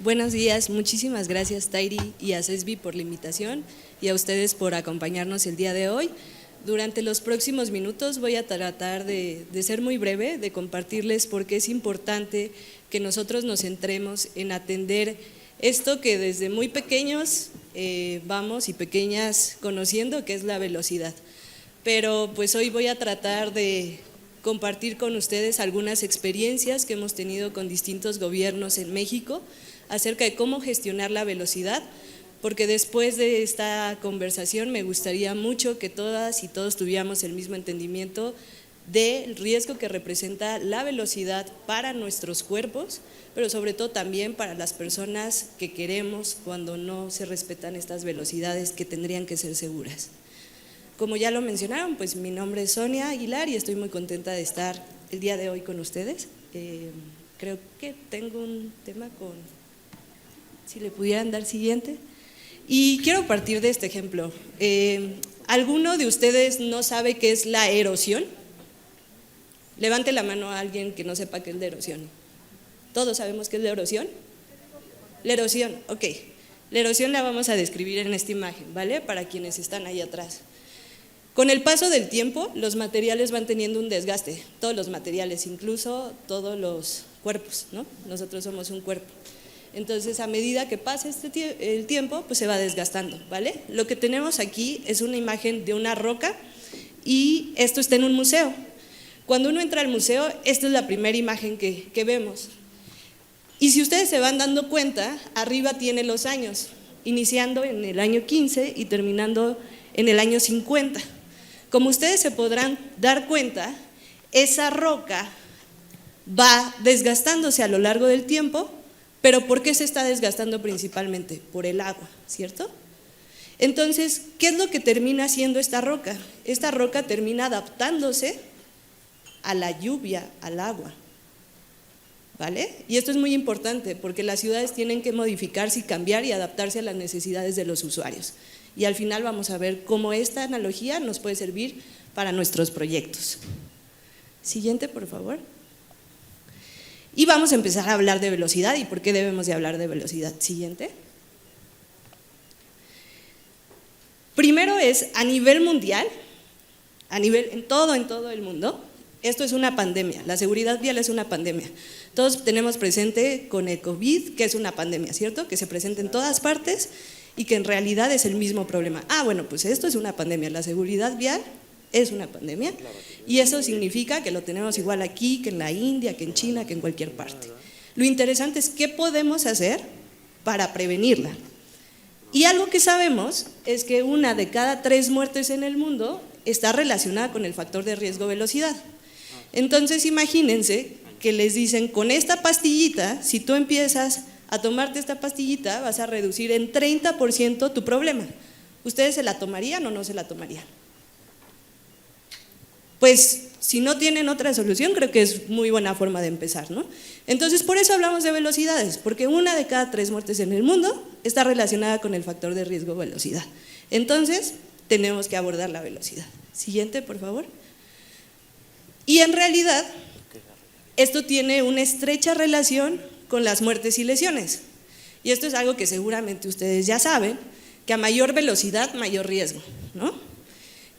Buenos días, muchísimas gracias Tairi y a CESBI por la invitación y a ustedes por acompañarnos el día de hoy. Durante los próximos minutos voy a tratar de ser muy breve, de compartirles por qué es importante que nosotros nos centremos en atender esto que desde muy pequeños vamos y pequeñas conociendo, que es la velocidad. Pero pues hoy voy a tratar de compartir con ustedes algunas experiencias que hemos tenido con distintos gobiernos en México acerca de cómo gestionar la velocidad, porque después de esta conversación me gustaría mucho que todas y todos tuviéramos el mismo entendimiento del riesgo que representa la velocidad para nuestros cuerpos, pero sobre todo también para las personas que queremos cuando no se respetan estas velocidades que tendrían que ser seguras. Como ya lo mencionaron, pues mi nombre es Sonia Aguilar y estoy muy contenta de estar el día de hoy con ustedes. Creo que tengo un tema con, si le pudieran dar siguiente. Y quiero partir de este ejemplo. ¿Alguno de ustedes no sabe qué es la erosión? Levante la mano a alguien que no sepa qué es la erosión. ¿Todos sabemos qué es la erosión? La erosión, ok. La erosión la vamos a describir en esta imagen, ¿vale? Para quienes están ahí atrás. Con el paso del tiempo, los materiales van teniendo un desgaste, todos los materiales, incluso todos los cuerpos, ¿no? Nosotros somos un cuerpo. Entonces, a medida que pasa el tiempo, pues se va desgastando, ¿vale? Lo que tenemos aquí es una imagen de una roca y esto está en un museo. Cuando uno entra al museo, esta es la primera imagen que vemos. Y si ustedes se van dando cuenta, arriba tiene los años, iniciando en el año 15 y terminando en el año 50. Como ustedes se podrán dar cuenta, esa roca va desgastándose a lo largo del tiempo, pero ¿por qué se está desgastando principalmente? Por el agua, ¿cierto? Entonces, ¿qué es lo que termina haciendo esta roca? Esta roca termina adaptándose a la lluvia, al agua, ¿vale? Y esto es muy importante porque las ciudades tienen que modificarse y cambiar y adaptarse a las necesidades de los usuarios. Y al final vamos a ver cómo esta analogía nos puede servir para nuestros proyectos. Siguiente, por favor. Y vamos a empezar a hablar de velocidad y por qué debemos de hablar de velocidad. Siguiente. Primero es a nivel mundial, en todo el mundo, esto es una pandemia, la seguridad vial es una pandemia. Todos tenemos presente con el COVID que es una pandemia, ¿cierto? Que se presenta en todas partes y que en realidad es el mismo problema. Bueno, pues esto es una pandemia, la seguridad vial es una pandemia y eso significa que lo tenemos igual aquí, que en la India, que en China, que en cualquier parte. Lo interesante es qué podemos hacer para prevenirla. Y algo que sabemos es que 1 de cada 3 muertes en el mundo está relacionada con el factor de riesgo velocidad. Entonces imagínense que les dicen, con esta pastillita, si tú empiezas a tomarte esta pastillita, vas a reducir en 30% tu problema. ¿Ustedes se la tomarían o no se la tomarían? Pues si no tienen otra solución, creo que es muy buena forma de empezar, ¿no? Entonces, por eso hablamos de velocidades, porque 1 de cada 3 muertes en el mundo está relacionada con el factor de riesgo velocidad. Entonces, tenemos que abordar la velocidad. Siguiente, por favor. Y en realidad, esto tiene una estrecha relación con las muertes y lesiones. Y esto es algo que seguramente ustedes ya saben, que a mayor velocidad, mayor riesgo, ¿no?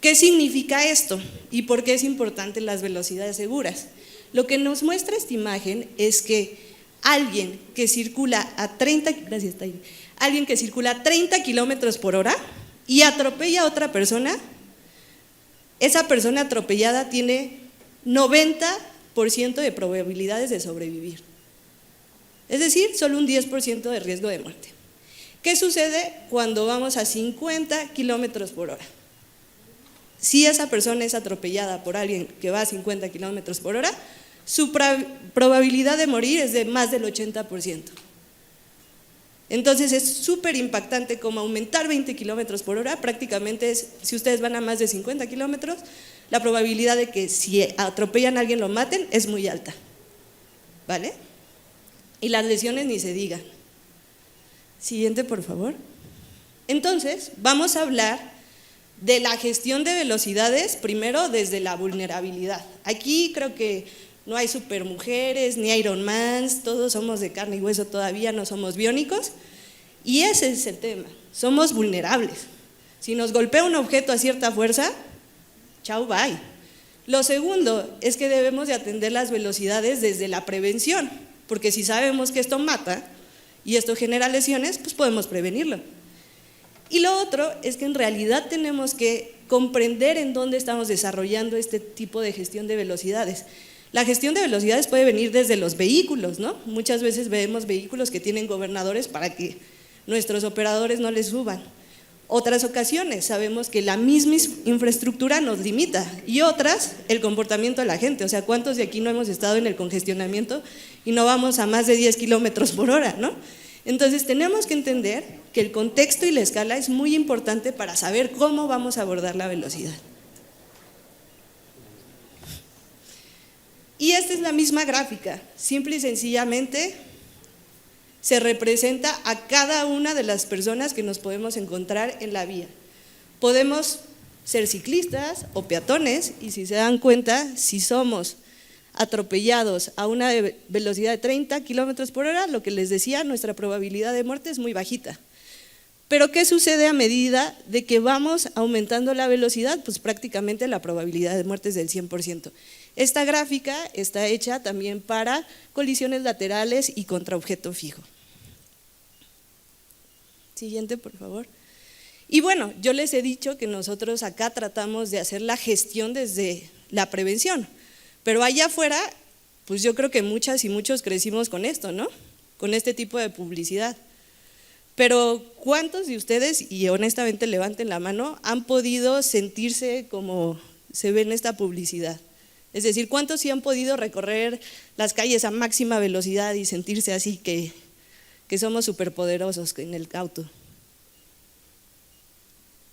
¿Qué significa esto? ¿Y por qué es importante las velocidades seguras? Lo que nos muestra esta imagen es que alguien que circula a 30 kilómetros por hora y atropella a otra persona, esa persona atropellada tiene 90% de probabilidades de sobrevivir. Es decir, solo un 10% de riesgo de muerte. ¿Qué sucede cuando vamos a 50 kilómetros por hora? Si esa persona es atropellada por alguien que va a 50 kilómetros por hora, su probabilidad de morir es de más del 80%. Entonces es súper impactante como aumentar 20 kilómetros por hora, prácticamente es, si ustedes van a más de 50 kilómetros, la probabilidad de que si atropellan a alguien lo maten es muy alta, ¿vale? Y las lesiones ni se digan. Siguiente, por favor. Entonces, vamos a hablar de la gestión de velocidades, primero desde la vulnerabilidad. Aquí creo que No hay supermujeres, ni Ironmans, todos somos de carne y hueso todavía, no somos biónicos. Y ese es el tema, somos vulnerables. Si nos golpea un objeto a cierta fuerza, chau, bye. Lo segundo es que debemos de atender las velocidades desde la prevención, porque si sabemos que esto mata y esto genera lesiones, pues podemos prevenirlo. Y lo otro es que en realidad tenemos que comprender en dónde estamos desarrollando este tipo de gestión de velocidades. La gestión de velocidades puede venir desde los vehículos, ¿no? Muchas veces vemos vehículos que tienen gobernadores para que nuestros operadores no les suban. Otras ocasiones sabemos que la misma infraestructura nos limita y otras el comportamiento de la gente. O sea, ¿cuántos de aquí no hemos estado en el congestionamiento y no vamos a más de 10 kilómetros por hora, ¿no? Entonces tenemos que entender que el contexto y la escala es muy importante para saber cómo vamos a abordar la velocidad. Y esta es la misma gráfica, simple y sencillamente se representa a cada una de las personas que nos podemos encontrar en la vía. Podemos ser ciclistas o peatones y si se dan cuenta, si somos atropellados a una velocidad de 30 kilómetros por hora, lo que les decía, nuestra probabilidad de muerte es muy bajita. Pero ¿qué sucede a medida de que vamos aumentando la velocidad? Pues prácticamente la probabilidad de muerte es del 100%. Esta gráfica está hecha también para colisiones laterales y contra objeto fijo. Siguiente, por favor. Y bueno, yo les he dicho que nosotros acá tratamos de hacer la gestión desde la prevención, pero allá afuera, pues yo creo que muchas y muchos crecimos con esto, ¿no? Con este tipo de publicidad. Pero ¿cuántos de ustedes, y honestamente levanten la mano, han podido sentirse como se ve en esta publicidad? Es decir, ¿cuántos sí han podido recorrer las calles a máxima velocidad y sentirse así que somos superpoderosos en el auto?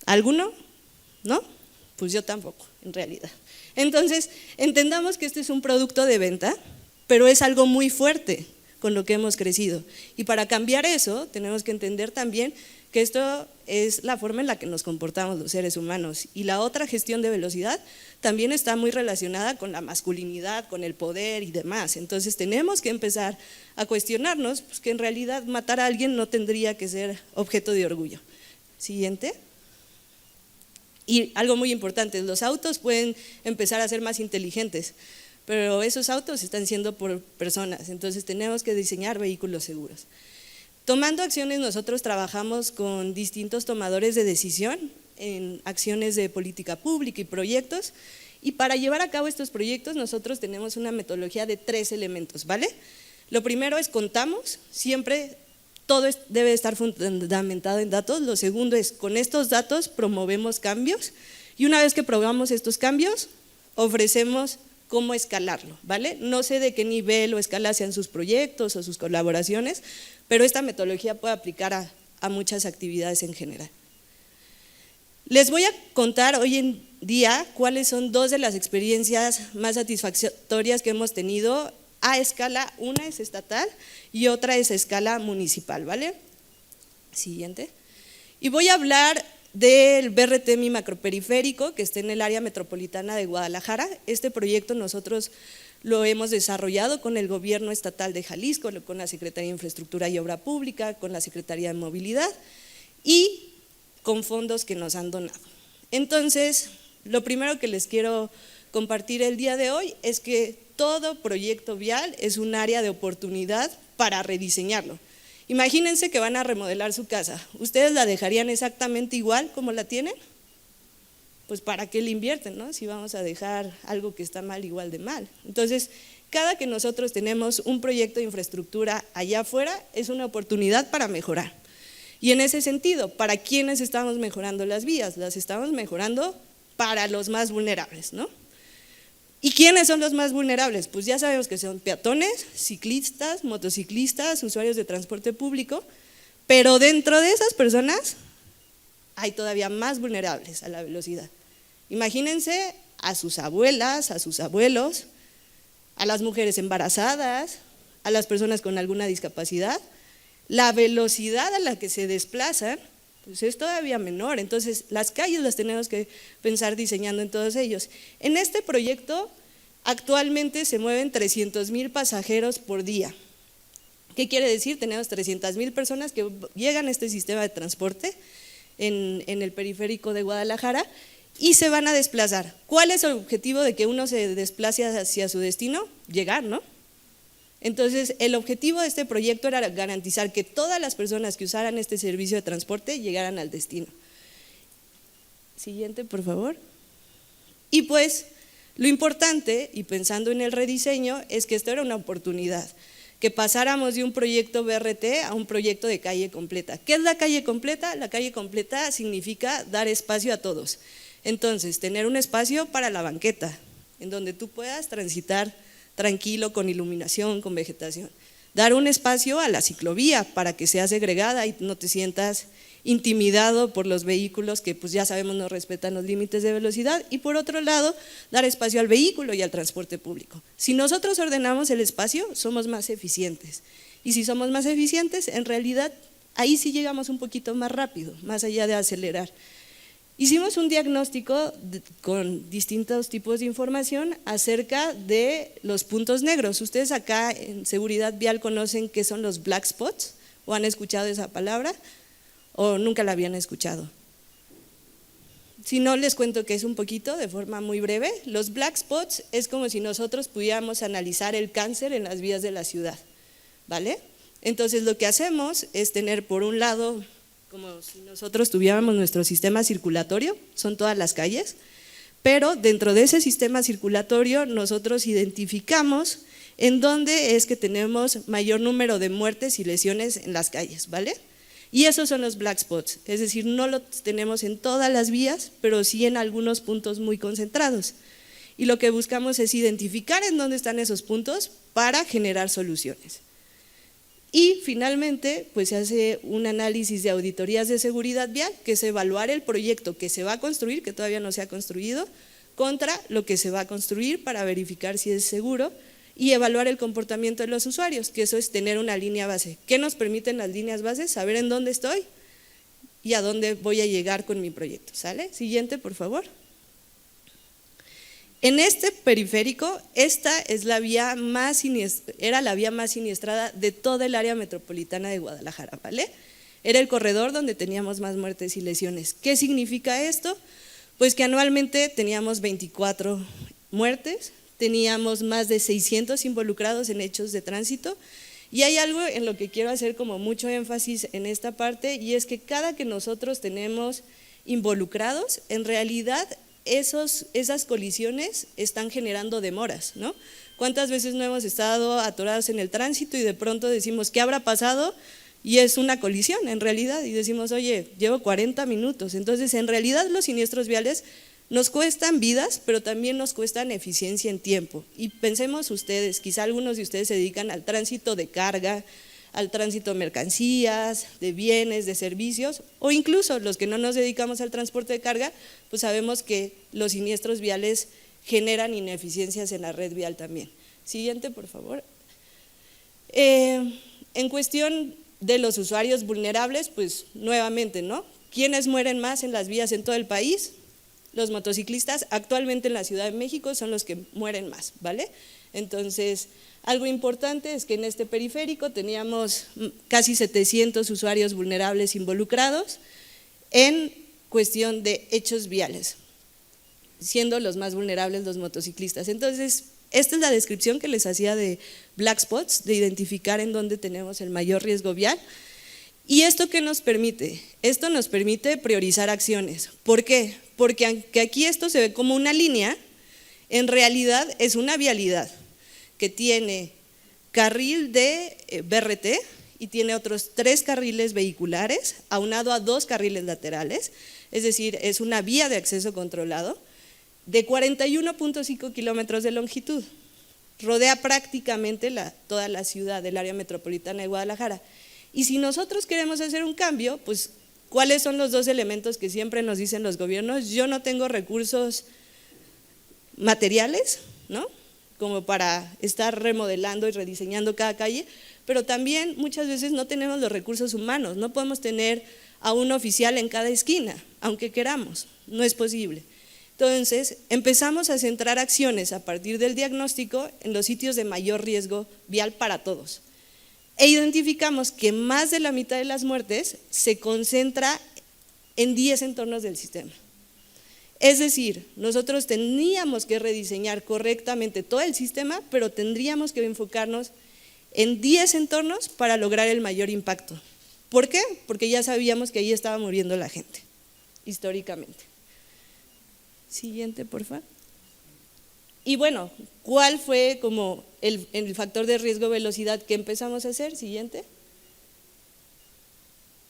¿Alguno? ¿No? Pues yo tampoco, en realidad. Entonces, entendamos que este es un producto de venta, pero es algo muy fuerte con lo que hemos crecido. Y para cambiar eso, tenemos que entender también que esto es la forma en la que nos comportamos los seres humanos. Y la otra gestión de velocidad también está muy relacionada con la masculinidad, con el poder y demás. Entonces tenemos que empezar a cuestionarnos pues, que en realidad matar a alguien no tendría que ser objeto de orgullo. Siguiente. Y algo muy importante, los autos pueden empezar a ser más inteligentes, pero esos autos están siendo por personas, entonces tenemos que diseñar vehículos seguros. Tomando acciones, nosotros trabajamos con distintos tomadores de decisión en acciones de política pública y proyectos, y para llevar a cabo estos proyectos nosotros tenemos una metodología de 3 elementos, ¿vale? Lo primero es contamos, siempre todo debe estar fundamentado en datos. Lo segundo es, con estos datos promovemos cambios y una vez que probamos estos cambios, ofrecemos cómo escalarlo, ¿vale? No sé de qué nivel o escala sean sus proyectos o sus colaboraciones, pero esta metodología puede aplicar a muchas actividades en general. Les voy a contar hoy en día cuáles son 2 de las experiencias más satisfactorias que hemos tenido a escala, una es estatal y otra es a escala municipal, ¿vale? Siguiente. Y voy a hablar del BRT Mi Macroperiférico, que está en el área metropolitana de Guadalajara. Este proyecto nosotros lo hemos desarrollado con el gobierno estatal de Jalisco, con la Secretaría de Infraestructura y Obra Pública, con la Secretaría de Movilidad y con fondos que nos han donado. Entonces, lo primero que les quiero compartir el día de hoy es que todo proyecto vial es un área de oportunidad para rediseñarlo. Imagínense que van a remodelar su casa, ¿ustedes la dejarían exactamente igual como la tienen? Pues ¿para qué le invierten, no? Si vamos a dejar algo que está mal igual de mal. Entonces, cada que nosotros tenemos un proyecto de infraestructura allá afuera es una oportunidad para mejorar. Y en ese sentido, ¿para quiénes estamos mejorando las vías? Las estamos mejorando para los más vulnerables, ¿no? ¿Y quiénes son los más vulnerables? Pues ya sabemos que son peatones, ciclistas, motociclistas, usuarios de transporte público, pero dentro de esas personas hay todavía más vulnerables a la velocidad. Imagínense a sus abuelas, a sus abuelos, a las mujeres embarazadas, a las personas con alguna discapacidad. La velocidad a la que se desplazan pues es todavía menor, entonces las calles las tenemos que pensar diseñando en todos ellos. En este proyecto Actualmente se mueven 300,000 pasajeros por día. ¿Qué quiere decir? Tenemos 300,000 personas que llegan a este sistema de transporte en el periférico de Guadalajara y se van a desplazar. ¿Cuál es el objetivo de que uno se desplace hacia su destino? Llegar, ¿no? Entonces, el objetivo de este proyecto era garantizar que todas las personas que usaran este servicio de transporte llegaran al destino. Siguiente, por favor. Y pues, lo importante, y pensando en el rediseño, es que esto era una oportunidad, que pasáramos de un proyecto BRT a un proyecto de calle completa. ¿Qué es la calle completa? La calle completa significa dar espacio a todos. Entonces, tener un espacio para la banqueta, en donde tú puedas transitar tranquilo, con iluminación, con vegetación. Dar un espacio a la ciclovía para que sea segregada y no te sientas intimidado por los vehículos que pues ya sabemos no respetan los límites de velocidad, y por otro lado, dar espacio al vehículo y al transporte público. Si nosotros ordenamos el espacio, somos más eficientes, y si somos más eficientes, en realidad ahí sí llegamos un poquito más rápido, más allá de acelerar. Hicimos un diagnóstico con distintos tipos de información acerca de los puntos negros. Ustedes acá en seguridad vial conocen qué son los black spots, o han escuchado esa palabra, o nunca la habían escuchado. Si no, les cuento que es un poquito, de forma muy breve. Los black spots es como si nosotros pudiéramos analizar el cáncer en las vías de la ciudad, ¿vale? Entonces lo que hacemos es tener por un lado, como si nosotros tuviéramos nuestro sistema circulatorio, son todas las calles, pero dentro de ese sistema circulatorio nosotros identificamos en dónde es que tenemos mayor número de muertes y lesiones en las calles, ¿vale? Y esos son los black spots, es decir, no los tenemos en todas las vías, pero sí en algunos puntos muy concentrados. Y lo que buscamos es identificar en dónde están esos puntos para generar soluciones. Y finalmente, pues se hace un análisis de auditorías de seguridad vial, que es evaluar el proyecto que se va a construir, que todavía no se ha construido, contra lo que se va a construir para verificar si es seguro, y evaluar el comportamiento de los usuarios, que eso es tener una línea base. ¿Qué nos permiten las líneas bases? Saber en dónde estoy y a dónde voy a llegar con mi proyecto, ¿sale? Siguiente, por favor. En este periférico, esta es la vía era la vía más siniestrada de toda el área metropolitana de Guadalajara, ¿vale? Era el corredor donde teníamos más muertes y lesiones. ¿Qué significa esto? Pues que anualmente teníamos 24 muertes, teníamos más de 600 involucrados en hechos de tránsito, y hay algo en lo que quiero hacer como mucho énfasis en esta parte, y es que cada que nosotros tenemos involucrados, en realidad esas colisiones están generando demoras, ¿no? ¿Cuántas veces no hemos estado atorados en el tránsito y de pronto decimos, ¿qué habrá pasado? Y es una colisión en realidad, y decimos, oye, llevo 40 minutos. Entonces, en realidad los siniestros viales nos cuestan vidas, pero también nos cuestan eficiencia en tiempo. Y pensemos ustedes, quizá algunos de ustedes se dedican al tránsito de carga, al tránsito de mercancías, de bienes, de servicios, o incluso los que no nos dedicamos al transporte de carga, pues sabemos que los siniestros viales generan ineficiencias en la red vial también. Siguiente, por favor. En cuestión de los usuarios vulnerables, pues nuevamente, ¿no? ¿Quiénes mueren más en las vías en todo el país? Los motociclistas actualmente en la Ciudad de México son los que mueren más, ¿vale? Entonces, algo importante es que en este periférico teníamos casi 700 usuarios vulnerables involucrados en cuestión de hechos viales, siendo los más vulnerables los motociclistas. Entonces, esta es la descripción que les hacía de black spots, de identificar en dónde tenemos el mayor riesgo vial. ¿Y esto qué nos permite? Esto nos permite priorizar acciones. ¿Por qué? Porque aunque aquí esto se ve como una línea, en realidad es una vialidad que tiene carril de BRT y tiene otros 3 carriles vehiculares, aunado a 2 carriles laterales, es decir, es una vía de acceso controlado de 41.5 kilómetros de longitud. Rodea prácticamente toda la ciudad del área metropolitana de Guadalajara. Y si nosotros queremos hacer un cambio, pues ¿cuáles son los 2 elementos que siempre nos dicen los gobiernos? Yo no tengo recursos materiales, ¿no?, como para estar remodelando y rediseñando cada calle, pero también muchas veces no tenemos los recursos humanos, no podemos tener a un oficial en cada esquina, aunque queramos, no es posible. Entonces, empezamos a centrar acciones a partir del diagnóstico en los sitios de mayor riesgo vial para todos. E identificamos que más de la mitad de las muertes se concentra en 10 entornos del sistema. Es decir, nosotros teníamos que rediseñar correctamente todo el sistema, pero tendríamos que enfocarnos en 10 entornos para lograr el mayor impacto. ¿Por qué? Porque ya sabíamos que ahí estaba muriendo la gente, históricamente. Siguiente, por favor. Y bueno, ¿cuál fue como el factor de riesgo velocidad que empezamos a hacer? Siguiente.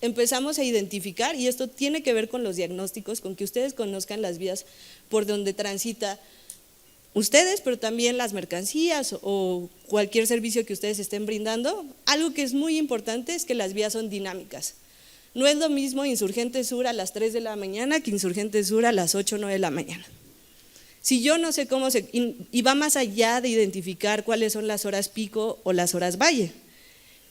Empezamos a identificar, y esto tiene que ver con los diagnósticos, con que ustedes conozcan las vías por donde transita ustedes, pero también las mercancías o cualquier servicio que ustedes estén brindando. Algo que es muy importante es que las vías son dinámicas. No es lo mismo Insurgente Sur a las 3 de la mañana que Insurgente Sur a las 8 o 9 de la mañana. Si yo no sé cómo y va más allá de identificar cuáles son las horas pico o las horas valle.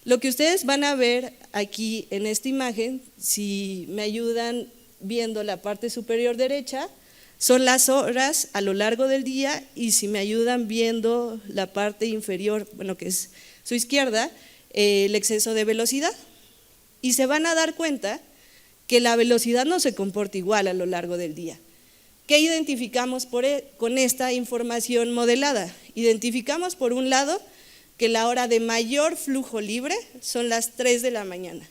Lo que ustedes van a ver aquí en esta imagen, si me ayudan viendo la parte superior derecha, son las horas a lo largo del día, y si me ayudan viendo la parte inferior, bueno, que es su izquierda, el exceso de velocidad. Y se van a dar cuenta que la velocidad no se comporta igual a lo largo del día. ¿Qué identificamos con esta información modelada? Identificamos por un lado que la hora de mayor flujo libre son las 3 de la mañana.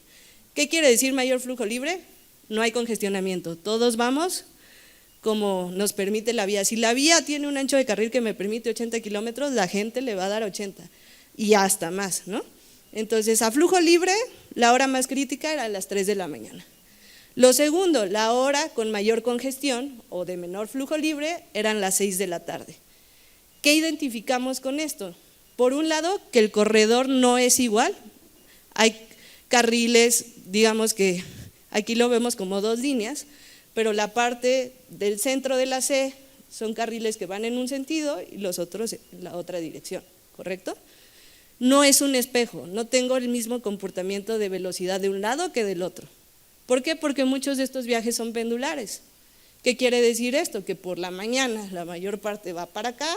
¿Qué quiere decir mayor flujo libre? No hay congestionamiento, todos vamos como nos permite la vía. Si la vía tiene un ancho de carril que me permite 80 kilómetros, la gente le va a dar 80 y hasta más, ¿no? Entonces, a flujo libre, la hora más crítica era a las 3 de la mañana. Lo segundo, la hora con mayor congestión o de menor flujo libre eran las 6 de la tarde. ¿Qué identificamos con esto? Por un lado, que el corredor no es igual. Hay carriles, digamos que aquí lo vemos como 2 líneas, pero la parte del centro de la C son carriles que van en un sentido y los otros en la otra dirección, ¿correcto? No es un espejo, no tengo el mismo comportamiento de velocidad de un lado que del otro. ¿Por qué? Porque muchos de estos viajes son pendulares. ¿Qué quiere decir esto? Que por la mañana la mayor parte va para acá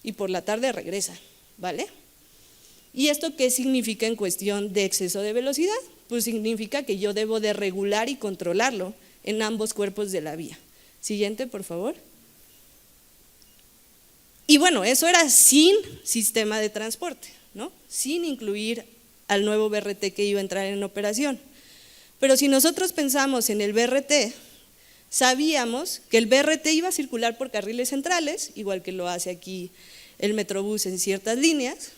y por la tarde regresa, ¿vale? ¿Y esto qué significa en cuestión de exceso de velocidad? Pues significa que yo debo de regular y controlarlo en ambos cuerpos de la vía. Siguiente, por favor. Y bueno, eso era sin sistema de transporte, ¿no? Sin incluir al nuevo BRT que iba a entrar en operación. Pero si nosotros pensamos en el BRT, sabíamos que el BRT iba a circular por carriles centrales, igual que lo hace aquí el Metrobús en ciertas líneas,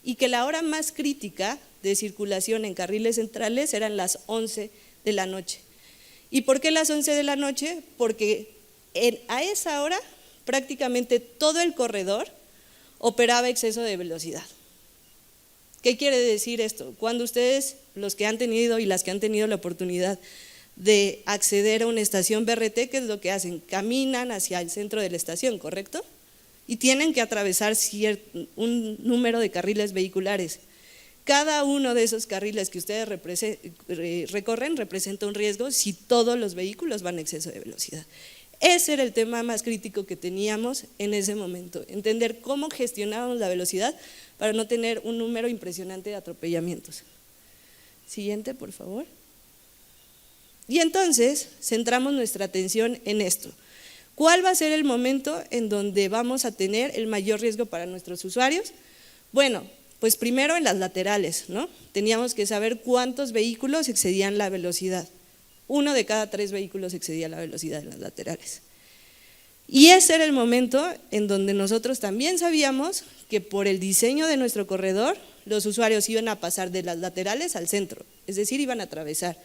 y que la hora más crítica de circulación en carriles centrales eran las 11 de la noche. ¿Y por qué las 11 de la noche? Porque a esa hora prácticamente todo el corredor operaba exceso de velocidad. ¿Qué quiere decir esto? Cuando ustedes, los que han tenido y las que han tenido la oportunidad de acceder a una estación BRT, ¿qué es lo que hacen? Caminan hacia el centro de la estación, ¿correcto? Y tienen que atravesar un número de carriles vehiculares. Cada uno de esos carriles que ustedes recorren representa un riesgo si todos los vehículos van a exceso de velocidad. Ese era el tema más crítico que teníamos en ese momento, entender cómo gestionábamos la velocidad para no tener un número impresionante de atropellamientos. Siguiente, por favor. Y entonces centramos nuestra atención en esto. ¿Cuál va a ser el momento en donde vamos a tener el mayor riesgo para nuestros usuarios? Bueno, pues primero en las laterales, ¿no? Teníamos que saber cuántos vehículos excedían la velocidad. 1 de cada 3 vehículos excedía la velocidad en las laterales. Y ese era el momento en donde nosotros también sabíamos que por el diseño de nuestro corredor, los usuarios iban a pasar de las laterales al centro, es decir, iban a atravesar.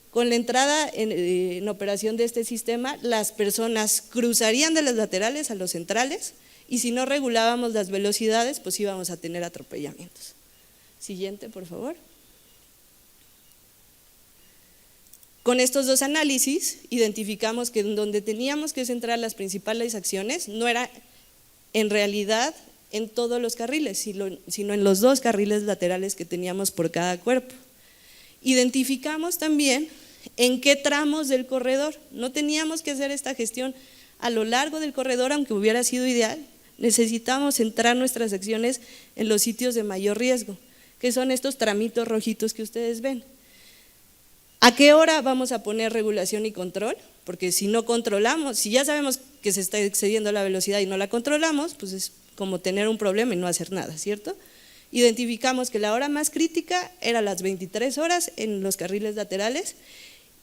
Con la entrada en operación de este sistema, las personas cruzarían de las laterales a los centrales, y si no regulábamos las velocidades, pues íbamos a tener atropellamientos. Siguiente, por favor. Con estos dos análisis, identificamos que en donde teníamos que centrar las principales acciones no era en realidad en todos los carriles, sino en los 2 carriles laterales que teníamos por cada cuerpo. Identificamos también en qué tramos del corredor. No teníamos que hacer esta gestión a lo largo del corredor, aunque hubiera sido ideal, necesitamos centrar nuestras acciones en los sitios de mayor riesgo, que son estos tramitos rojitos que ustedes ven. ¿A qué hora vamos a poner regulación y control? Porque si no controlamos, si ya sabemos que se está excediendo la velocidad y no la controlamos, pues es como tener un problema y no hacer nada, ¿cierto? Identificamos que la hora más crítica era las 23 horas en los carriles laterales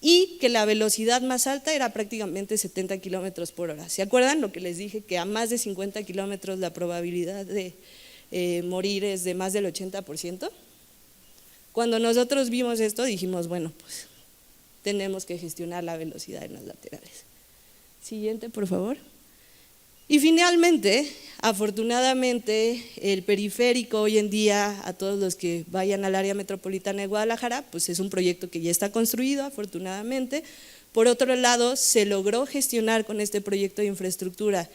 y que la velocidad más alta era prácticamente 70 kilómetros por hora. ¿Se acuerdan lo que les dije? Que a más de 50 kilómetros la probabilidad de morir es de más del 80%. Cuando nosotros vimos esto dijimos, bueno, pues tenemos que gestionar la velocidad en las laterales. Siguiente, por favor. Y finalmente, afortunadamente, el periférico hoy en día, a todos los que vayan al área metropolitana de Guadalajara, pues es un proyecto que ya está construido, afortunadamente. Por otro lado, se logró gestionar con este proyecto de infraestructura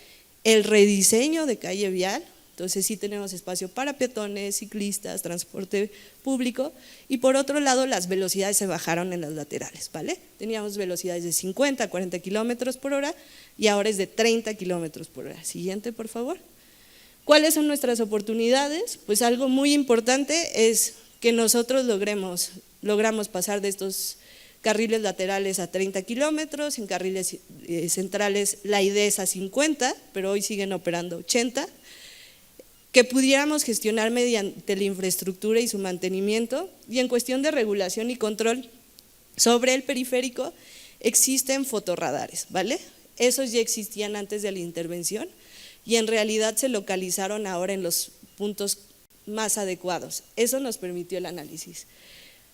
el rediseño de calle vial. Entonces sí tenemos espacio para peatones, ciclistas, transporte público, y por otro lado las velocidades se bajaron en las laterales, ¿vale? Teníamos velocidades de 50 a 40 kilómetros por hora y ahora es de 30 kilómetros por hora. Siguiente, por favor. ¿Cuáles son nuestras oportunidades? Pues algo muy importante es que nosotros logramos pasar de estos carriles laterales a 30 kilómetros, en carriles centrales la idea es a 50, pero hoy siguen operando 80, que pudiéramos gestionar mediante la infraestructura y su mantenimiento, y en cuestión de regulación y control sobre el periférico existen fotorradares, ¿vale? Esos ya existían antes de la intervención y en realidad se localizaron ahora en los puntos más adecuados. Eso nos permitió el análisis.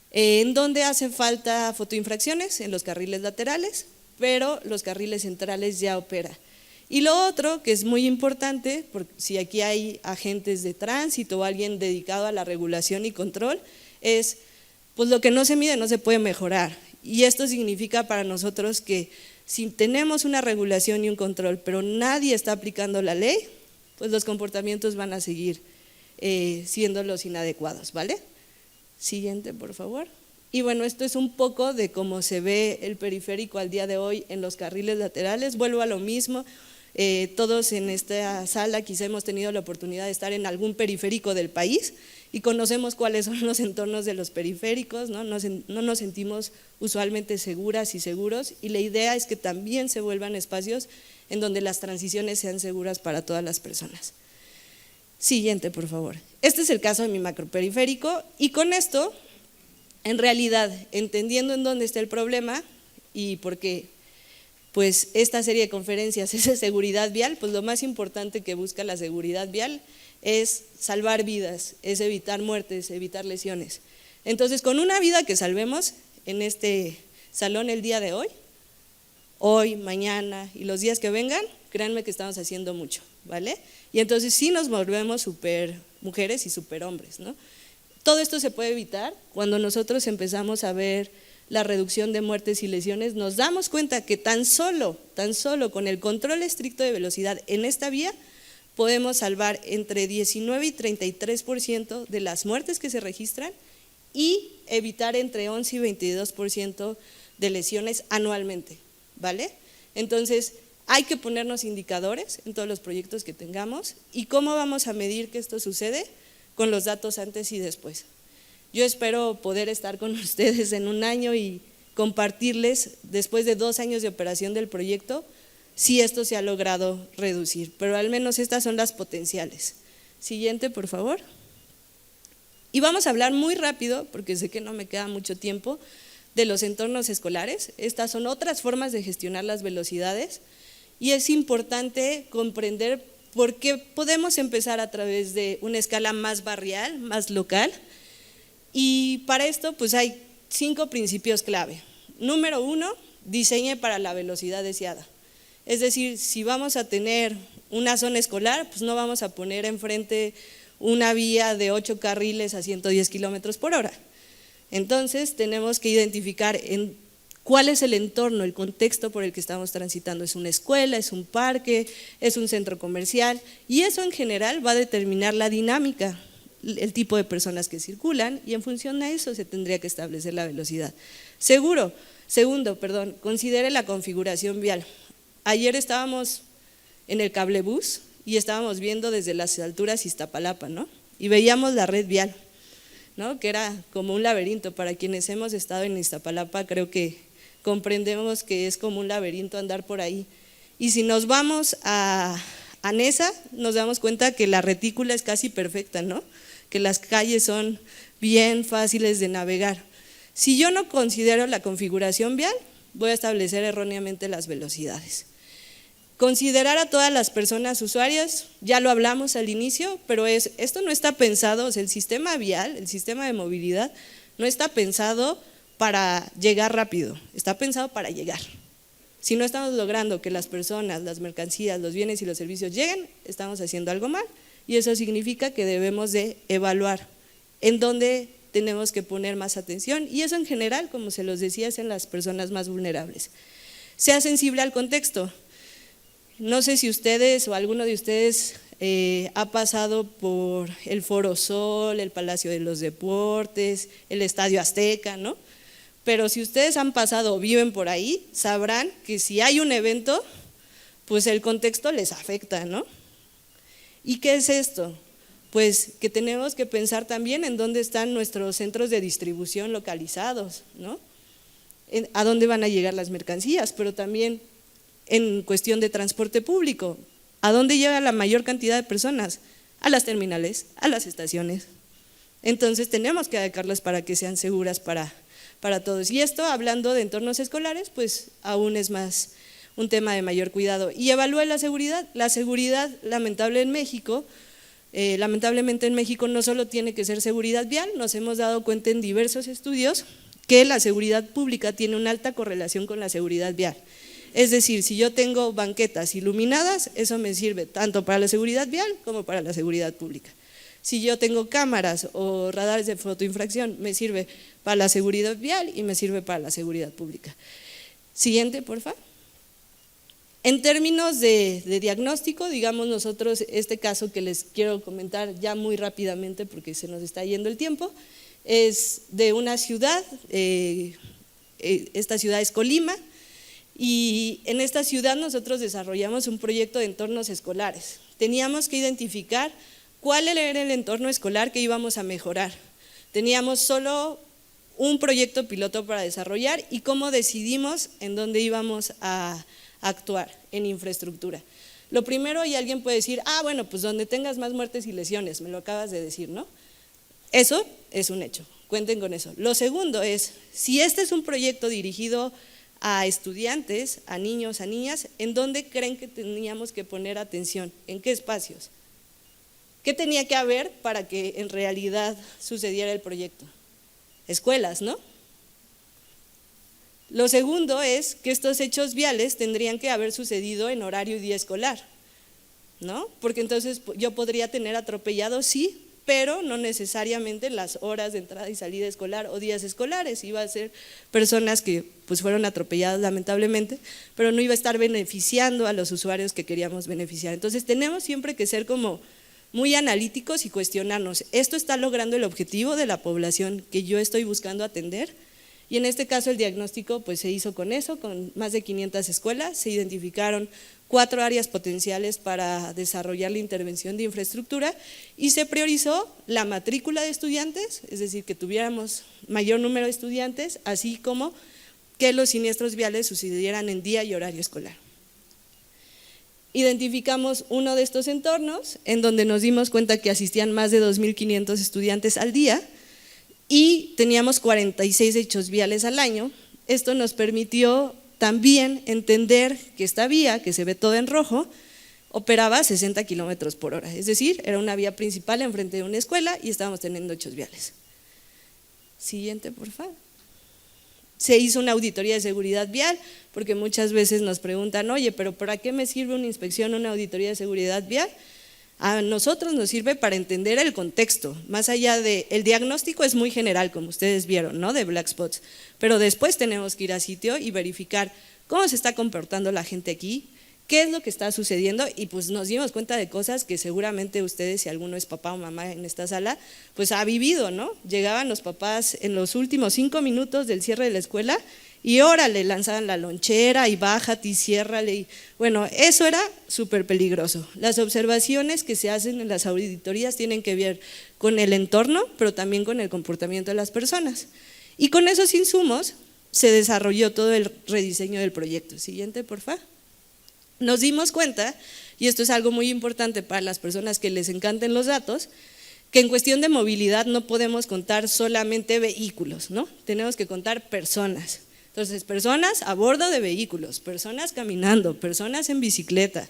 ¿En dónde hace falta fotoinfracciones? En los carriles laterales, pero los carriles centrales ya opera. Y lo otro que es muy importante, porque si aquí hay agentes de tránsito o alguien dedicado a la regulación y control, es pues lo que no se mide no se puede mejorar. Y esto significa para nosotros que si tenemos una regulación y un control, pero nadie está aplicando la ley, pues los comportamientos van a seguir siendo los inadecuados, ¿vale? Siguiente, por favor. Y bueno, esto es un poco de cómo se ve el periférico al día de hoy en los carriles laterales. Vuelvo a lo mismo. Todos en esta sala quizá hemos tenido la oportunidad de estar en algún periférico del país y conocemos cuáles son los entornos de los periféricos, ¿no? No nos sentimos usualmente seguras y seguros, y la idea es que también se vuelvan espacios en donde las transiciones sean seguras para todas las personas. Siguiente, por favor. Este es el caso de mi macroperiférico, y con esto, en realidad, entendiendo en dónde está el problema y por qué pues esta serie de conferencias es de seguridad vial, pues lo más importante que busca la seguridad vial es salvar vidas, es evitar muertes, evitar lesiones. Entonces, con una vida que salvemos en este salón el día de hoy, mañana y los días que vengan, créanme que estamos haciendo mucho, ¿vale? Y entonces sí nos volvemos súper mujeres y súper hombres, ¿no? Todo esto se puede evitar cuando nosotros empezamos a ver la reducción de muertes y lesiones. Nos damos cuenta que tan solo con el control estricto de velocidad en esta vía podemos salvar entre 19 y 33% de las muertes que se registran y evitar entre 11 y 22% de lesiones anualmente, ¿vale? Entonces hay que ponernos indicadores en todos los proyectos que tengamos. ¿Y cómo vamos a medir que esto sucede? Con los datos antes y después. Yo espero poder estar con ustedes en un año y compartirles, después de 2 años de operación del proyecto, si esto se ha logrado reducir, pero al menos estas son las potenciales. Siguiente, por favor. Y vamos a hablar muy rápido, porque sé que no me queda mucho tiempo, de los entornos escolares. Estas son otras formas de gestionar las velocidades y es importante comprender por qué podemos empezar a través de una escala más barrial, más local. Y para esto pues hay 5 principios clave. Número 1, diseñe para la velocidad deseada. Es decir, si vamos a tener una zona escolar, pues no vamos a poner enfrente una vía de 8 carriles a 110 kilómetros por hora. Entonces tenemos que identificar cuál es el entorno, el contexto por el que estamos transitando. ¿Es una escuela, es un parque, es un centro comercial? Y eso en general va a determinar la dinámica, el tipo de personas que circulan, y en función a eso se tendría que establecer la velocidad. Segundo, considere la configuración vial. Ayer estábamos en el cablebús y estábamos viendo desde las alturas Iztapalapa, ¿no? Y veíamos la red vial, ¿no? Que era como un laberinto. Para quienes hemos estado en Iztapalapa, creo que comprendemos que es como un laberinto andar por ahí. Y si nos vamos a Nesa, nos damos cuenta que la retícula es casi perfecta, ¿no? Que las calles son bien fáciles de navegar. Si yo no considero la configuración vial, voy a establecer erróneamente las velocidades. Considerar a todas las personas usuarias, ya lo hablamos al inicio, pero esto no está pensado, o sea, el sistema vial, el sistema de movilidad, no está pensado para llegar rápido, está pensado para llegar. Si no estamos logrando que las personas, las mercancías, los bienes y los servicios lleguen, estamos haciendo algo mal, y eso significa que debemos de evaluar en dónde tenemos que poner más atención, y eso en general, como se los decía, es en las personas más vulnerables. Sea sensible al contexto. No sé si ustedes o alguno de ustedes ha pasado por el Foro Sol, el Palacio de los Deportes, el Estadio Azteca, ¿no? Pero si ustedes han pasado o viven por ahí, sabrán que si hay un evento, pues el contexto les afecta, ¿no? ¿Y qué es esto? Pues que tenemos que pensar también en dónde están nuestros centros de distribución localizados, ¿no? A dónde van a llegar las mercancías, pero también en cuestión de transporte público, ¿a dónde llega la mayor cantidad de personas? A las terminales, a las estaciones. Entonces tenemos que adecuarlas para que sean seguras para todos. Y esto, hablando de entornos escolares, pues aún es más un tema de mayor cuidado. Y evalúe la seguridad. La seguridad, lamentablemente en México no solo tiene que ser seguridad vial, nos hemos dado cuenta en diversos estudios que la seguridad pública tiene una alta correlación con la seguridad vial. Es decir, si yo tengo banquetas iluminadas, eso me sirve tanto para la seguridad vial como para la seguridad pública. Si yo tengo cámaras o radares de fotoinfracción, me sirve para la seguridad vial y me sirve para la seguridad pública. Siguiente, por favor. En términos de diagnóstico, digamos nosotros, este caso que les quiero comentar ya muy rápidamente porque se nos está yendo el tiempo, es de una ciudad, esta ciudad es Colima, y en esta ciudad nosotros desarrollamos un proyecto de entornos escolares. Teníamos que identificar cuál era el entorno escolar que íbamos a mejorar. Teníamos solo un proyecto piloto para desarrollar y cómo decidimos en dónde íbamos a actuar en infraestructura. Lo primero, y alguien puede decir, bueno, pues donde tengas más muertes y lesiones, me lo acabas de decir, ¿no? Eso es un hecho, cuenten con eso. Lo segundo es, si este es un proyecto dirigido a estudiantes, a niños, a niñas, ¿en dónde creen que teníamos que poner atención? ¿En qué espacios? ¿Qué tenía que haber para que en realidad sucediera el proyecto? Escuelas, ¿no? Lo segundo es que estos hechos viales tendrían que haber sucedido en horario y día escolar, ¿no? Porque entonces yo podría tener atropellados, sí, pero no necesariamente las horas de entrada y salida escolar o días escolares, iba a ser personas que pues fueron atropelladas lamentablemente, pero no iba a estar beneficiando a los usuarios que queríamos beneficiar. Entonces tenemos siempre que ser como muy analíticos y cuestionarnos, ¿esto está logrando el objetivo de la población que yo estoy buscando atender? Y en este caso el diagnóstico pues se hizo con eso, con más de 500 escuelas, se identificaron 4 áreas potenciales para desarrollar la intervención de infraestructura y se priorizó la matrícula de estudiantes, es decir, que tuviéramos mayor número de estudiantes, así como que los siniestros viales sucedieran en día y horario escolar. Identificamos uno de estos entornos en donde nos dimos cuenta que asistían más de 2.500 estudiantes al día y teníamos 46 hechos viales al año. Esto nos permitió también entender que esta vía, que se ve toda en rojo, operaba a 60 kilómetros por hora, es decir, era una vía principal enfrente de una escuela y estábamos teniendo hechos viales. Siguiente, por favor. Se hizo una auditoría de seguridad vial, porque muchas veces nos preguntan, oye, pero ¿para qué me sirve una inspección o una auditoría de seguridad vial? A nosotros nos sirve para entender el contexto, más allá del diagnóstico es muy general, como ustedes vieron, ¿no? De black spots, pero después tenemos que ir a sitio y verificar cómo se está comportando la gente aquí, qué es lo que está sucediendo y pues nos dimos cuenta de cosas que seguramente ustedes, si alguno es papá o mamá en esta sala, pues ha vivido, ¿no? Llegaban los papás en los últimos 5 minutos del cierre de la escuela y órale, lanzaban la lonchera y bájate y ciérrale. Y, bueno, eso era súper peligroso. Las observaciones que se hacen en las auditorías tienen que ver con el entorno, pero también con el comportamiento de las personas. Y con esos insumos se desarrolló todo el rediseño del proyecto. Siguiente, por favor. Nos dimos cuenta, y esto es algo muy importante para las personas que les encanten los datos, que en cuestión de movilidad no podemos contar solamente vehículos, ¿no? Tenemos que contar personas. Entonces, personas a bordo de vehículos, personas caminando, personas en bicicleta,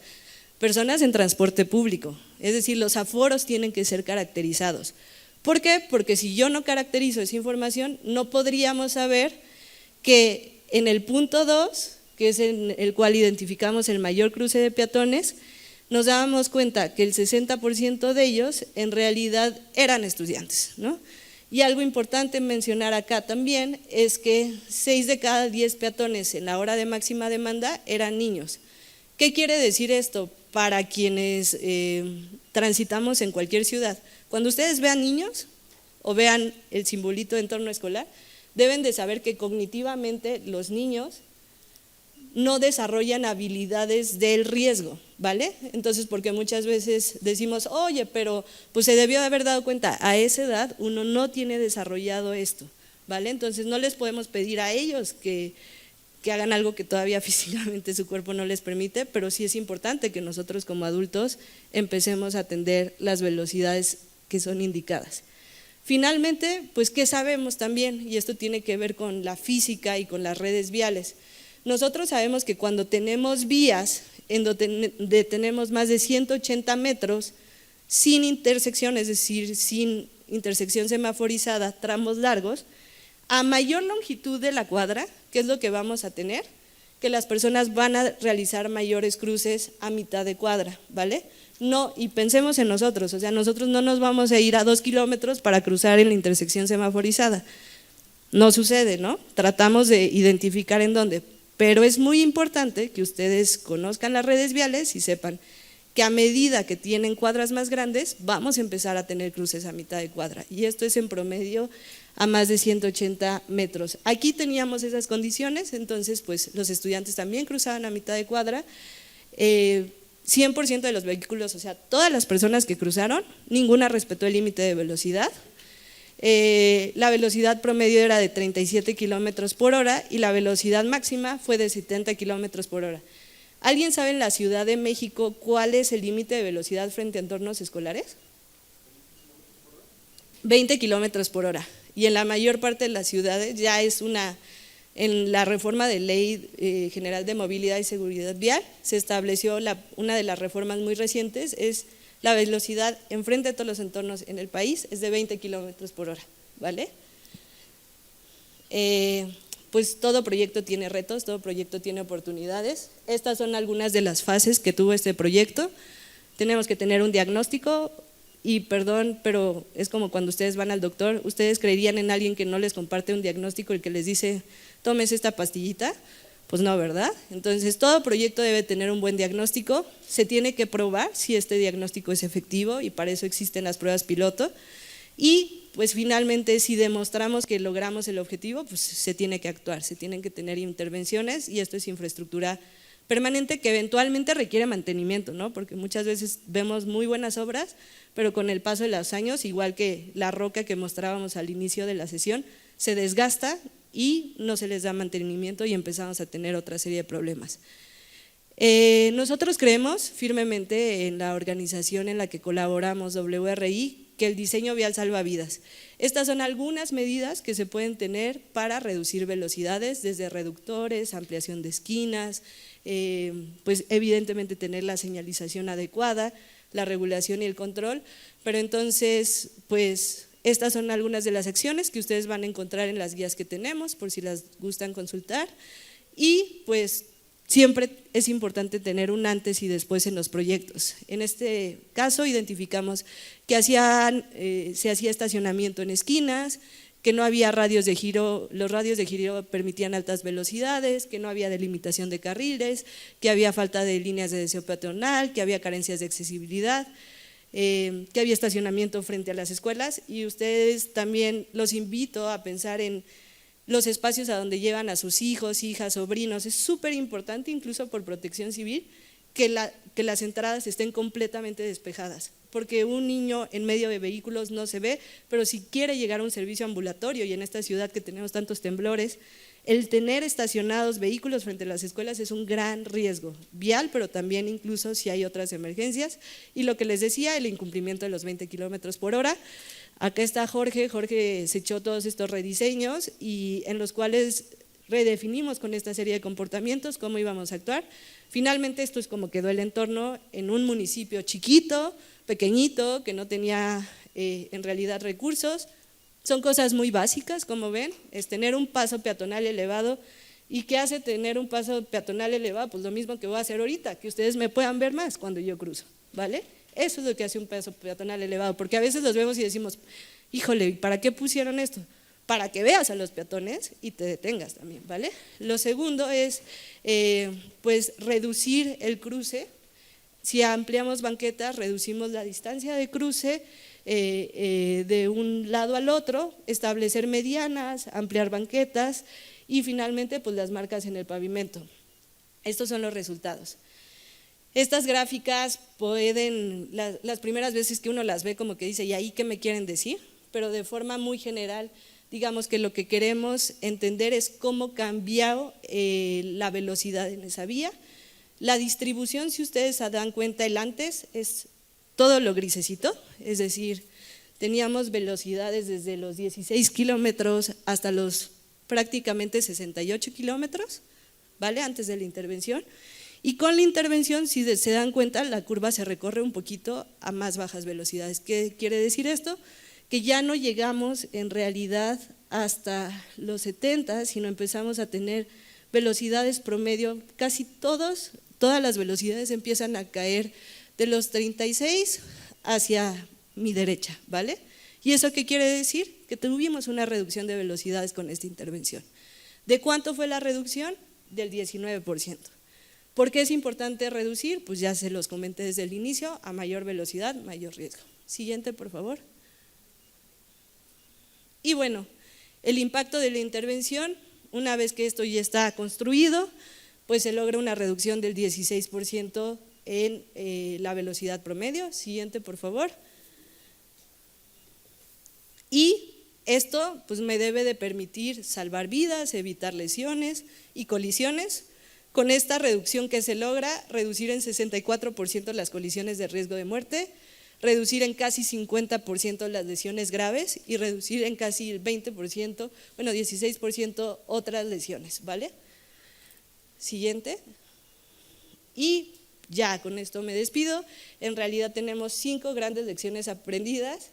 personas en transporte público, es decir, los aforos tienen que ser caracterizados. ¿Por qué? Porque si yo no caracterizo esa información, no podríamos saber que en el punto 2, que es en el cual identificamos el mayor cruce de peatones, nos dábamos cuenta que el 60% de ellos en realidad eran estudiantes, ¿no? Y algo importante mencionar acá también es que 6 de cada 10 peatones en la hora de máxima demanda eran niños. ¿Qué quiere decir esto para quienes transitamos en cualquier ciudad? Cuando ustedes vean niños o vean el simbolito de entorno escolar, deben de saber que cognitivamente los niños no desarrollan habilidades del riesgo, ¿vale? Entonces, porque muchas veces decimos, oye, pero pues se debió de haber dado cuenta, a esa edad uno no tiene desarrollado esto, ¿vale? Entonces no les podemos pedir a ellos que hagan algo que todavía físicamente su cuerpo no les permite, pero sí es importante que nosotros como adultos empecemos a atender las velocidades que son indicadas. Finalmente, pues ¿qué sabemos también? Y esto tiene que ver con la física y con las redes viales. Nosotros sabemos que cuando tenemos vías en donde tenemos más de 180 metros sin intersección, es decir, sin intersección semaforizada, tramos largos, a mayor longitud de la cuadra, ¿qué es lo que vamos a tener? Que las personas van a realizar mayores cruces a mitad de cuadra, ¿vale? No, y pensemos en nosotros, o sea, nosotros no nos vamos a ir a 2 kilómetros para cruzar en la intersección semaforizada. No sucede, ¿no? Tratamos de identificar en dónde. Pero es muy importante que ustedes conozcan las redes viales y sepan que a medida que tienen cuadras más grandes, vamos a empezar a tener cruces a mitad de cuadra. Y esto es en promedio a más de 180 metros. Aquí teníamos esas condiciones, entonces pues los estudiantes también cruzaban a mitad de cuadra. 100% de los vehículos, o sea, todas las personas que cruzaron, ninguna respetó el límite de velocidad. La velocidad promedio era de 37 kilómetros por hora y la velocidad máxima fue de 70 kilómetros por hora. ¿Alguien sabe en la Ciudad de México cuál es el límite de velocidad frente a entornos escolares? 20 kilómetros por hora. Y en la mayor parte de las ciudades ya es en la reforma de Ley General de Movilidad y Seguridad Vial se estableció una de las reformas muy recientes, es la velocidad enfrente de todos los entornos en el país es de 20 kilómetros por hora, ¿vale? Pues todo proyecto tiene retos, todo proyecto tiene oportunidades. Estas son algunas de las fases que tuvo este proyecto. Tenemos que tener un diagnóstico y perdón, pero es como cuando ustedes van al doctor, ¿ustedes creerían en alguien que no les comparte un diagnóstico y que les dice, tómese esta pastillita? Pues no, ¿verdad? Entonces todo proyecto debe tener un buen diagnóstico, se tiene que probar si este diagnóstico es efectivo y para eso existen las pruebas piloto y pues finalmente si demostramos que logramos el objetivo, pues se tiene que actuar, se tienen que tener intervenciones y esto es infraestructura permanente que eventualmente requiere mantenimiento, ¿no? Porque muchas veces vemos muy buenas obras, pero con el paso de los años, igual que la roca que mostrábamos al inicio de la sesión, se desgasta y no se les da mantenimiento y empezamos a tener otra serie de problemas. Nosotros creemos firmemente en la organización en la que colaboramos, WRI, que el diseño vial salva vidas. Estas son algunas medidas que se pueden tener para reducir velocidades, desde reductores, ampliación de esquinas, pues evidentemente tener la señalización adecuada, la regulación y el control, pero entonces pues estas son algunas de las acciones que ustedes van a encontrar en las guías que tenemos, por si las gustan consultar, y pues siempre es importante tener un antes y después en los proyectos. En este caso identificamos que se hacía estacionamiento en esquinas, que no había radios de giro, los radios de giro permitían altas velocidades, que no había delimitación de carriles, que había falta de líneas de desvío peatonal, que había carencias de accesibilidad, que había estacionamiento frente a las escuelas. Y ustedes también los invito a pensar en los espacios a donde llevan a sus hijos, hijas, sobrinos. Es súper importante, incluso por protección civil, que las entradas estén completamente despejadas, porque un niño en medio de vehículos no se ve, pero si quiere llegar a un servicio ambulatorio, y en esta ciudad que tenemos tantos temblores, el tener estacionados vehículos frente a las escuelas es un gran riesgo vial, pero también incluso si hay otras emergencias. Y lo que les decía, el incumplimiento de los 20 kilómetros por hora. Acá está Jorge se echó todos estos rediseños y en los cuales redefinimos con esta serie de comportamientos cómo íbamos a actuar. Finalmente esto es como quedó el entorno en un municipio chiquito, pequeñito, que no tenía en realidad recursos. Son cosas muy básicas, como ven, es tener un paso peatonal elevado. ¿Y qué hace tener un paso peatonal elevado? Pues lo mismo que voy a hacer ahorita, que ustedes me puedan ver más cuando yo cruzo, ¿vale? Eso es lo que hace un paso peatonal elevado, porque a veces los vemos y decimos, híjole, ¿para qué pusieron esto? Para que veas a los peatones y te detengas también, ¿vale? Lo segundo es pues reducir el cruce. Si ampliamos banquetas, reducimos la distancia de cruce de un lado al otro, establecer medianas, ampliar banquetas y finalmente pues las marcas en el pavimento. Estos son los resultados. Estas gráficas pueden, las primeras veces que uno las ve como que dice, ¿y ahí qué me quieren decir? Pero de forma muy general, digamos que lo que queremos entender es cómo cambió la velocidad en esa vía. La distribución, si ustedes se dan cuenta, el antes es todo lo grisecito, es decir, teníamos velocidades desde los 16 kilómetros hasta los prácticamente 68 kilómetros, ¿vale? Antes de la intervención. Y con la intervención, si se dan cuenta, la curva se recorre un poquito a más bajas velocidades. ¿Qué quiere decir esto? Que ya no llegamos en realidad hasta los 70, sino empezamos a tener velocidades promedio, casi todas las velocidades empiezan a caer de los 36 hacia mi derecha, ¿vale? ¿Y eso qué quiere decir? Que tuvimos una reducción de velocidades con esta intervención. ¿De cuánto fue la reducción? Del 19%. ¿Por qué es importante reducir? Pues ya se los comenté desde el inicio, a mayor velocidad, mayor riesgo. Siguiente, por favor. Y bueno, el impacto de la intervención, una vez que esto ya está construido, pues se logra una reducción del 16% en la velocidad promedio. Siguiente, por favor. Y esto pues me debe de permitir salvar vidas, evitar lesiones y colisiones. Con esta reducción que se logra, reducir en 64% las colisiones de riesgo de muerte, reducir en casi 50% las lesiones graves y reducir en casi el 20%, bueno 16% otras lesiones, ¿vale? Siguiente. Y ya con esto me despido. En realidad tenemos 5 grandes lecciones aprendidas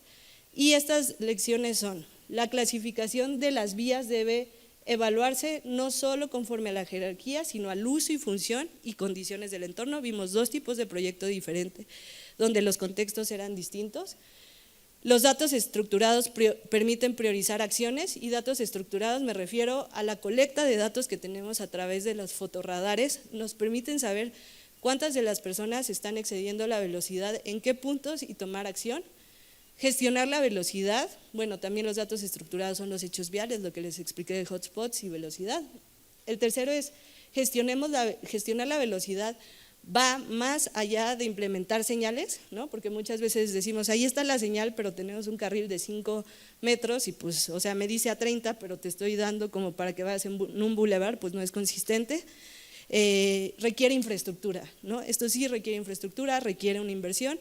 y estas lecciones son: la clasificación de las vías debe evaluarse no solo conforme a la jerarquía, sino al uso y función y condiciones del entorno. Vimos 2 tipos de proyecto diferentes, donde los contextos eran distintos. Los datos estructurados permiten priorizar acciones, y datos estructurados me refiero a la colecta de datos que tenemos a través de los fotorradares, nos permiten saber cuántas de las personas están excediendo la velocidad, en qué puntos y tomar acción. Gestionar la velocidad, bueno, también los datos estructurados son los hechos viales, lo que les expliqué de hotspots y velocidad. El tercero es gestionar la velocidad, va más allá de implementar señales, ¿no? Porque muchas veces decimos, ahí está la señal, pero tenemos un carril de 5 metros y pues, o sea, me dice a 30, pero te estoy dando como para que vayas en un bulevar, pues no es consistente. Requiere infraestructura, ¿no? Esto sí requiere infraestructura, requiere una inversión.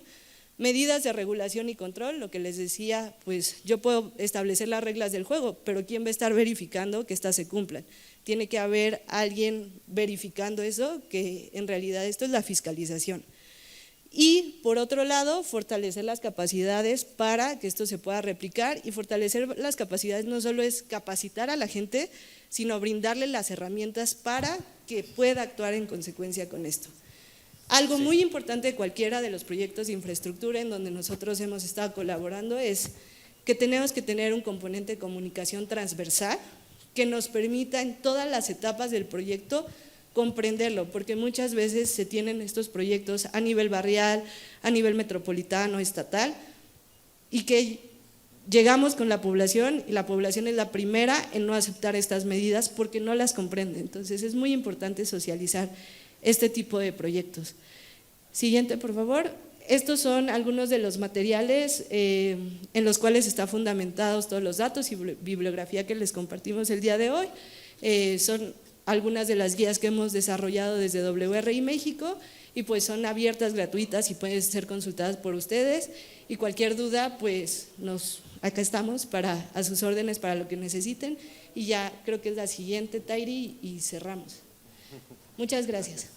Medidas de regulación y control, lo que les decía, pues yo puedo establecer las reglas del juego, pero ¿quién va a estar verificando que éstas se cumplan? Tiene que haber alguien verificando eso, que en realidad esto es la fiscalización. Y por otro lado, fortalecer las capacidades para que esto se pueda replicar, y fortalecer las capacidades no solo es capacitar a la gente, sino brindarle las herramientas para que pueda actuar en consecuencia con esto. Algo muy importante de cualquiera de los proyectos de infraestructura en donde nosotros hemos estado colaborando es que tenemos que tener un componente de comunicación transversal que nos permita en todas las etapas del proyecto comprenderlo, porque muchas veces se tienen estos proyectos a nivel barrial, a nivel metropolitano, estatal, y que llegamos con la población y la población es la primera en no aceptar estas medidas porque no las comprende. Entonces es muy importante socializar este tipo de proyectos. Siguiente, por favor. Estos son algunos de los materiales en los cuales están fundamentados todos los datos y bibliografía que les compartimos el día de hoy. Son algunas de las guías que hemos desarrollado desde WRI México y pues son abiertas, gratuitas y pueden ser consultadas por ustedes, y cualquier duda pues acá estamos a sus órdenes para lo que necesiten, y ya creo que es la siguiente, Tairi, y cerramos. Muchas gracias.